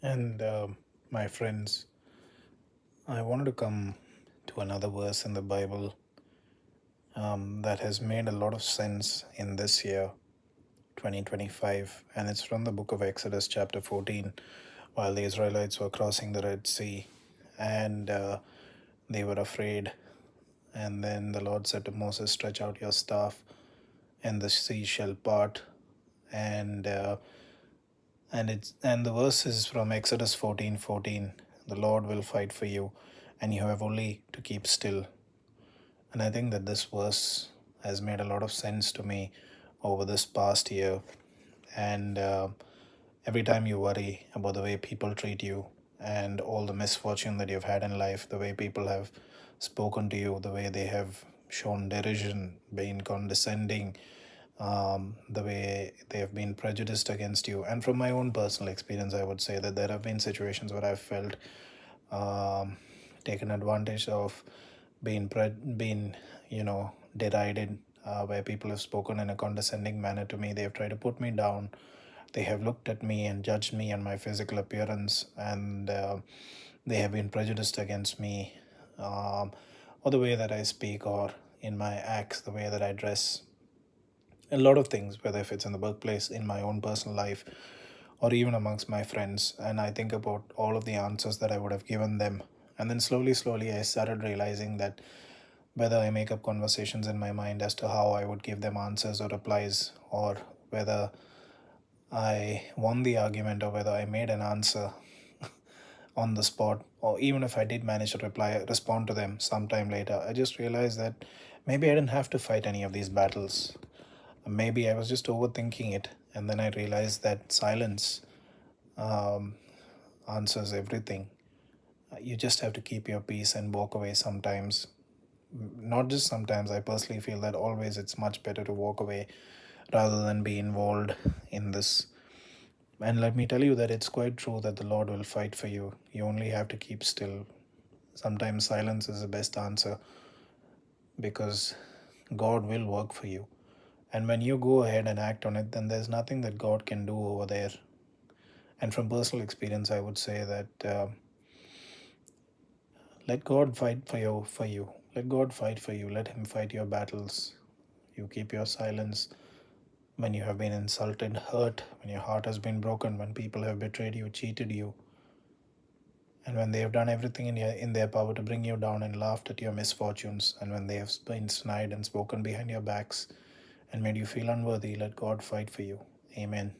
And my friends, I wanted to come to another verse in the Bible that has made a lot of sense in this year, 2025, and it's from the book of Exodus, chapter 14, while the Israelites were crossing the Red Sea and they were afraid. And then the Lord said to Moses, "Stretch out your staff, and the sea shall part." And the verse is from Exodus 14:14. The Lord will fight for you, and you have only to keep still. And I think that this verse has made a lot of sense to me over this past year. And every time you worry about the way people treat you and all the misfortune that you've had in life, the way people have spoken to you, the way they have shown derision, been condescending, the way they have been prejudiced against you. And from my own personal experience, I would say that there have been situations where I've felt um, taken advantage of, been derided, where people have spoken in a condescending manner to me. They have tried to put me down. They have looked at me and judged me and my physical appearance, and they have been prejudiced against me, or the way that I speak, or in my acts, the way that I dress, a lot of things, whether if it's in the workplace, in my own personal life, or even amongst my friends. And I think about all of the answers that I would have given them. And then slowly, I started realizing that whether I make up conversations in my mind as to how I would give them answers or replies, or whether I won the argument, or whether I made an answer on the spot, or even if I did manage to respond to them sometime later, I just realized that maybe I didn't have to fight any of these battles. Maybe I was just overthinking it, and then I realized that silence um, answers everything. You just have to keep your peace and walk away sometimes. Not just sometimes, I personally feel that always it's much better to walk away rather than be involved in this. And let me tell you that it's quite true that the Lord will fight for you. You only have to keep still. Sometimes silence is the best answer because God will work for you. And when you go ahead and act on it, then there's nothing that God can do over there. And from personal experience, I would say that let God fight for you. Let God fight for you. Let Him fight your battles. You keep your silence when you have been insulted, hurt, when your heart has been broken, when people have betrayed you, cheated you, and when they have done everything in their power to bring you down and laughed at your misfortunes, and when they have been snide and spoken behind your backs and made you feel unworthy, let God fight for you. Amen.